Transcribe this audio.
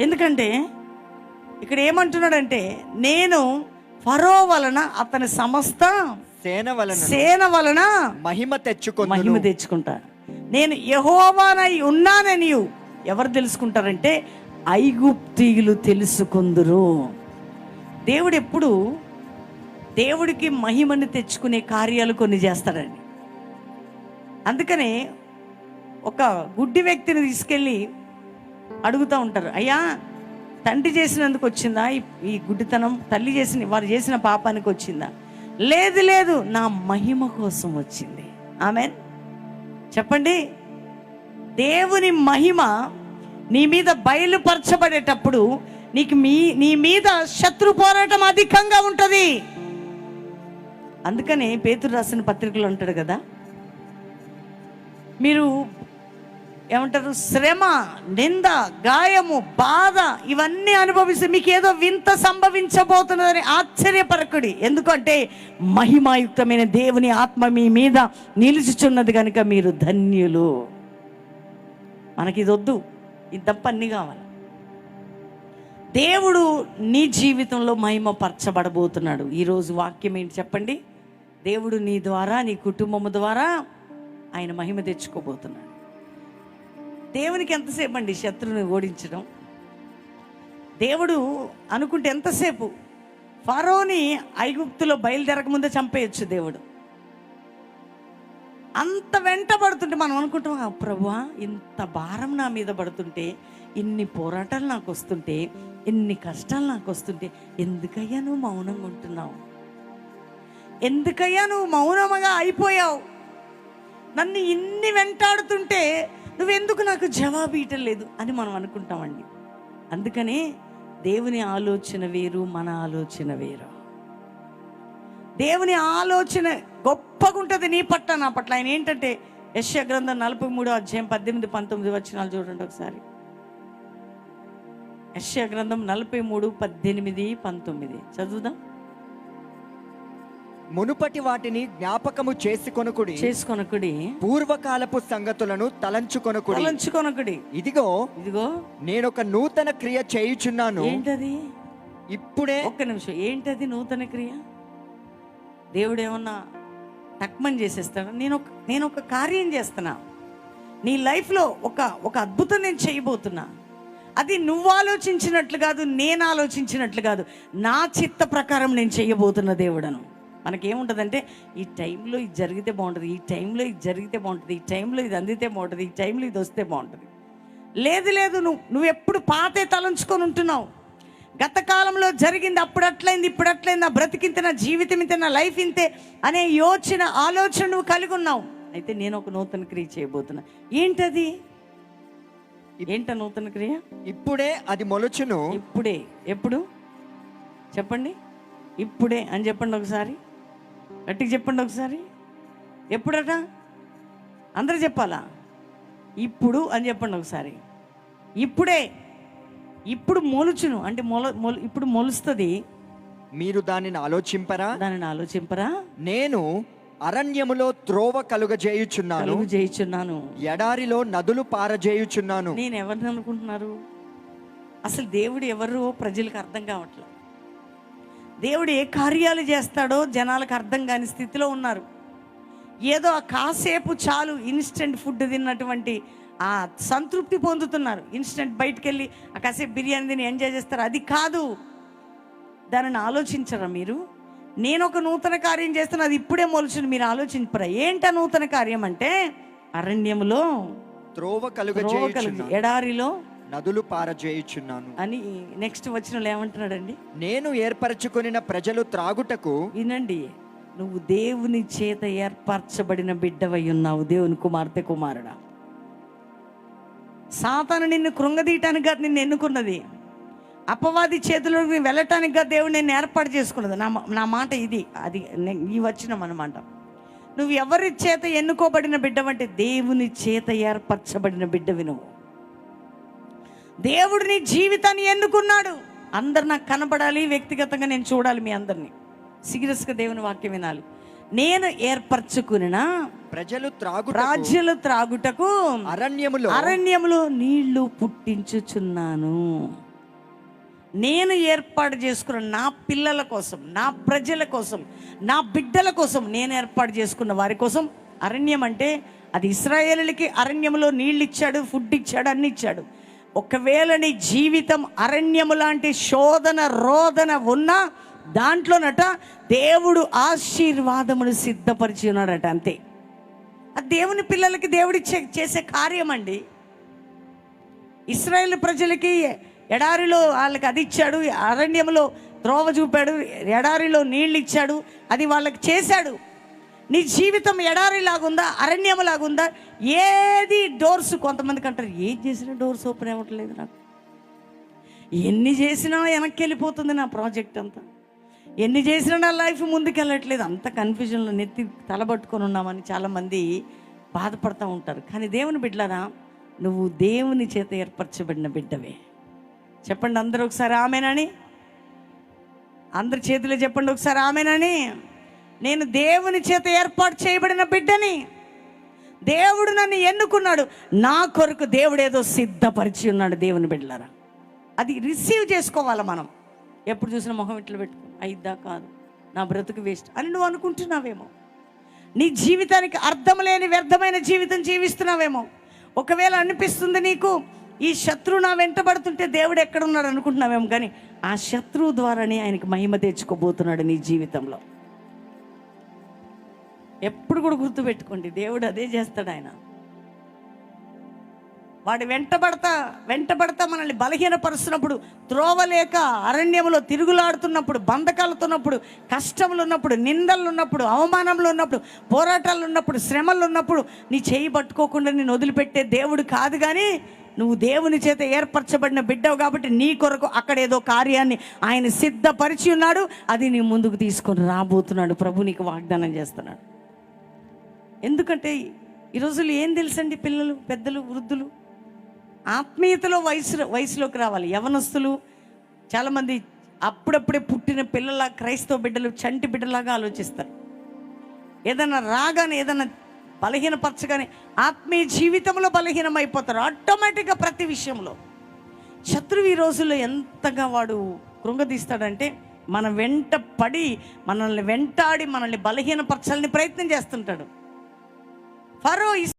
ఎందుకంటే ఇక్కడ ఏమంటున్నాడంటే, నేను ఫరో వలన అతని సమస్త సేన వలన మహిమ తెచ్చుకుంటా. నేను యెహోవానై ఉన్నానని ఎవరు తెలుసుకుంటారంటే, ఐగుప్తీయులు తెలుసుకుందురు. దేవుడు ఎప్పుడు దేవుడికి మహిమని తెచ్చుకునే కార్యాలు కొన్ని చేస్తాడండి. అందుకనే ఒక గుడ్డి వ్యక్తిని తీసుకెళ్ళి అడుగుతూ ఉంటారు, అయ్యా తండ్రి చేసినందుకు వచ్చిందా ఈ గుడ్డితనం, తల్లి వారు చేసిన పాపానికి వచ్చిందా? లేదు లేదు, నా మహిమ కోసం వచ్చింది. ఆమేన్ చెప్పండి. దేవుని మహిమ నీ మీద బయలుపరచబడేటప్పుడు నీ మీద శత్రు పోరాటం అధికంగా ఉంటుంది. అందుకనే పేతురు రాసిన పత్రికలు అంటాడు కదా, మీరు ఏమంటారు, శ్రమ, నింద, గాయము, బాధ ఇవన్నీ అనుభవిస్తే మీకు ఏదో వింత సంభవించబోతున్నదని ఆశ్చర్యపరకుడి. ఎందుకంటే మహిమాయుక్తమైన దేవుని ఆత్మ మీ మీద నిలుచుచున్నది కనుక మీరు ధన్యులు. మనకి ఇది వద్దు, ఇది తప్ప అన్నీ కావాలి. దేవుడు నీ జీవితంలో మహిమ పరచబడబోతున్నాడు. ఈరోజు వాక్యం ఏంటి చెప్పండి? దేవుడు నీ ద్వారా, నీ కుటుంబం ద్వారా ఆయన మహిమ తెచ్చుకోబోతున్నాడు. దేవునికి ఎంతసేపు అండి శత్రువుని ఓడించడం? దేవుడు అనుకుంటే ఎంతసేపు ఫరోని ఐగుప్తులో బయలుదేరక ముందే చంపేయచ్చు దేవుడు. అంత వెంటబడుతుంటే మనం అనుకుంటాం, ప్రభువా ఇంత భారం నా మీద పడుతుంటే, ఇన్ని పోరాటాలు నాకు వస్తుంటే, ఇన్ని కష్టాలు నాకు వస్తుంటే, ఎందుకయ్యా నువ్వు మౌనంగా ఉంటున్నావు? ఎందుకయ్యా నువ్వు మౌనముగా అయిపోయావు? నన్ను ఇన్ని వెంటాడుతుంటే నువ్వెందుకు నాకు జవాబు ఇవ్వటం లేదు అని మనం అనుకుంటామండి. అందుకనే దేవుని ఆలోచన వేరు, మన ఆలోచన వేరు. దేవుని ఆలోచన గొప్పగా ఉంటుంది నీ పట్ల, నా పట్ల. ఆయన ఏంటంటే యెషయా గ్రంథం 43:18-19 వచనాలు చూడండి ఒకసారి. యెషయా గ్రంథం 43:18-19 చదువుదాం. మునుపటి వాటిని జ్ఞాపకము చేసుకొనకుడి, పూర్వకాలపు సంగతులను తలంచుకొనకుడి. ఇదిగో నేనొక నూతన క్రియ చేయుచున్నాను. ఏంటది? ఇప్పుడే. ఒక్క నిమిషం, ఏంటది నూతన క్రియ? దేవుడు ఏమన్నా టక్మని చేసేస్తాడా? నేను ఒక కార్యం చేస్తున్నా నీ లైఫ్లో, ఒక అద్భుతం నేను చేయబోతున్నా. అది నువ్వు ఆలోచించినట్లు కాదు, నేను ఆలోచించినట్లు కాదు, నా చిత్త ప్రకారం నేను చేయబోతున్న దేవుడను. మనకేముంటుందంటే, ఈ టైంలో ఇది జరిగితే బాగుంటుంది, ఈ టైంలో ఇది జరిగితే బాగుంటుంది, ఈ టైంలో ఇది అందితే బాగుంటుంది, ఈ టైంలో ఇది వస్తే బాగుంటుంది. లేదు, నువ్వు ఎప్పుడు పాతే తలంచుకొని ఉంటున్నావు. గత కాలంలో జరిగింది అప్పుడు అట్లయింది, ఇప్పుడు అట్లయింది, నా బ్రతికింతే, నా జీవితం ఇంతే, నా లైఫ్ ఇంతే అనే ఆలోచన నువ్వు కలిగి ఉన్నావు. అయితే నేను ఒక నూతన క్రియ చేయబోతున్నా. ఏంటది? ఏంట నూతన క్రియ? ఇప్పుడే అది మొలచును. ఇప్పుడే. ఎప్పుడు చెప్పండి? ఇప్పుడే అని చెప్పండి ఒకసారి, గట్టిగా చెప్పండి ఒకసారి. ఎప్పుడట? అందరూ చెప్పాలా? ఇప్పుడు అని చెప్పండి ఒకసారి. ఇప్పుడే. ఇప్పుడు మొలుచును అంటే ఇప్పుడు మొలుస్తుంది. మీరు దానిని ఆలోచింపరా? నేను అరణ్యములో త్రోవ కలుగజేయుచున్నాను, ఎడారిలో నదులు పారజేయుచున్నాను. నేను ఎవరిని అనుకుంటున్నారు? అసలు దేవుడు ఎవరు ప్రజలకు అర్థం కావట్లేదు. దేవుడు ఏ కార్యాలు చేస్తాడో జనాలకు అర్థం కాని స్థితిలో ఉన్నారు. ఏదో ఆ కాసేపు చాలు ఇన్స్టెంట్ ఫుడ్ తిన్నటువంటి ఆ సంతృప్తి పొందుతున్నారు. ఇన్స్టెంట్ బయటికి వెళ్ళి ఆ కాసేపు బిర్యానీ తిని ఎంజాయ్ చేస్తారు. అది కాదు. దానిని ఆలోచించరా మీరు? నేను ఒక నూతన కార్యం చేస్తున్నా, అది ఇప్పుడే మొలుచుని. మీరు ఆలోచించరా? ఏంట నూతన కార్యం అంటే, అరణ్యములో త్రోవ కలుగజేయుచున్నాను, ఎడారిలో నదులు పారజేయుచున్నాను అని నెక్స్ట్ వచనంలో ఏమంటున్నాడండి? నేను ఏర్పరచుకొనిన ప్రజలు త్రాగుటకు. వినండి, నువ్వు దేవుని చేత ఏర్పరచబడిన బిడ్డవై ఉన్నావు, దేవుని కుమార్తె, కుమారుడా. సాతాను నిన్ను కృంగదీయటానికి కాదు నిన్ను ఎన్నుకున్నది. అపవాది చేతుల్లోకి వెళ్ళటానికి కాదు దేవుడు నిన్ను ఏర్పాటు చేసుకున్నది. నా మాట ఇది, అది ఈ వచనం అన్నమాట. నువ్వు ఎవరి చేత ఎన్నుకోబడిన బిడ్డవంటే దేవుని చేత ఏర్పరచబడిన బిడ్డవి నువ్వు. దేవుడు నీ జీవితాన్ని ఎన్నుకున్నాడు. అందరు నాకు కనబడాలి, వ్యక్తిగతంగా నేను చూడాలి మీ అందరినీ. సీరియస్గా దేవుని వాక్యం వినాలి. నేను ఏర్పరచుకున్న ప్రజలు త్రాగుటకు అరణ్యములో నీళ్లు పుట్టించుచున్నాను. నేను ఏర్పాటు చేసుకున్న నా పిల్లల కోసం, నా ప్రజల కోసం, నా బిడ్డల కోసం నేను ఏర్పాటు చేసుకున్న వారి కోసం. అరణ్యం అంటే అది ఇశ్రాయేలులకి అరణ్యంలో నీళ్ళు ఇచ్చాడు, ఫుడ్ ఇచ్చాడు, అన్ని ఇచ్చాడు. ఒకవేళ నీ జీవితం అరణ్యము లాంటి శోధన రోదన ఉన్నా దాంట్లోనట దేవుడు ఆశీర్వాదమును సిద్ధపరిచి ఉన్నాడట. అంతే. అది దేవుని పిల్లలకి దేవుడి చేసే కార్యం అండి. ఇశ్రాయేలు ప్రజలకి ఎడారిలో వాళ్ళకి అది ఇచ్చాడు, అరణ్యంలో త్రోవ చూపాడు, ఎడారిలో నీళ్ళు ఇచ్చాడు, అది వాళ్ళకి చేశాడు. నీ జీవితం ఎడారిలాగుందా, అరణ్యంలాగుందా? ఏది డోర్స్, కొంతమందికి అంటారు ఏం చేసినా డోర్స్ ఓపెన్ అవ్వట్లేదు, నాకు ఎన్ని చేసినా వెనక్కి వెళ్ళిపోతుంది నా ప్రాజెక్ట్ అంతా, ఎన్ని చేసినా నా లైఫ్ ముందుకు వెళ్ళట్లేదు, అంత కన్ఫ్యూజన్లో నెత్తి తలబట్టుకొని ఉన్నామని చాలామంది బాధపడుతూ ఉంటారు. కానీ దేవుని బిడ్డలారా, నువ్వు దేవుని చేత ఏర్పరచబడిన బిడ్డవే. చెప్పండి అందరూ ఒకసారి ఆమెనని. అందరి చేతిలో చెప్పండి ఒకసారి ఆమెనని. నేను దేవుని చేత ఏర్పాటు చేయబడిన బిడ్డని. దేవుడు నన్ను ఎన్నుకున్నాడు, నా కొరకు దేవుడు ఏదో సిద్ధపరిచి ఉన్నాడు. దేవుని బిడ్డలారా, అది రిసీవ్ చేసుకోవాలి మనం. ఎప్పుడు చూసినా మొహం ఇట్లా పెట్టుకో, అయిద్దా కాదు, నా బ్రతుకు వేస్ట్ అని నువ్వు అనుకుంటున్నావేమో. నీ జీవితానికి అర్థం లేని వ్యర్థమైన జీవితం జీవిస్తున్నావేమో. ఒకవేళ అనిపిస్తుంది నీకు ఈ శత్రువు నా వెంటబడుతుంటే దేవుడు ఎక్కడున్నాడు అనుకుంటున్నావేమో. కానీ ఆ శత్రువు ద్వారానే ఆయనకి మహిమ తెచ్చుకోబోతున్నాడు నీ జీవితంలో. ఎప్పుడు కూడా గుర్తుపెట్టుకోండి, దేవుడు అదే చేస్తాడు. ఆయన వాడు వెంటబడతా మనల్ని బలహీనపరుస్తున్నప్పుడు, త్రోవలేక అరణ్యంలో తిరుగులాడుతున్నప్పుడు, బంధకాలుతున్నప్పుడు, కష్టములు ఉన్నప్పుడు, నిందలు ఉన్నప్పుడు, అవమానంలో ఉన్నప్పుడు, పోరాటాలు ఉన్నప్పుడు, శ్రమలు ఉన్నప్పుడు నీ చేయి పట్టుకోకుండా నేను వదిలిపెట్టే దేవుడు కాదు. కానీ నువ్వు దేవుని చేత ఏర్పరచబడిన బిడ్డవు కాబట్టి నీ కొరకు అక్కడ ఏదో కార్యాన్ని ఆయన సిద్ధపరిచి ఉన్నాడు. అది నీ ముందుకు తీసుకొని రాబోతున్నాడు. ప్రభు నీకు వాగ్దానం చేస్తున్నాడు. ఎందుకంటే ఈ రోజులు ఏం తెలుసండి, పిల్లలు, పెద్దలు, వృద్ధులు ఆత్మీయతలో వయసులోకి రావాలి. యవనస్తులు చాలామంది అప్పుడప్పుడే పుట్టిన పిల్లల క్రైస్తవ బిడ్డలు చంటి బిడ్డలాగా ఆలోచిస్తారు. ఏదైనా రాగానే, ఏదైనా బలహీనపరచగానే ఆత్మీయ జీవితంలో బలహీనమైపోతారు ఆటోమేటిక్గా. ప్రతి విషయంలో శత్రువు ఈ రోజుల్లో ఎంతగా వాడు కృంగదీస్తాడంటే, మన వెంట పడి మనల్ని వెంటాడి మనల్ని బలహీనపరచాలని ప్రయత్నం చేస్తుంటాడు. ఫరో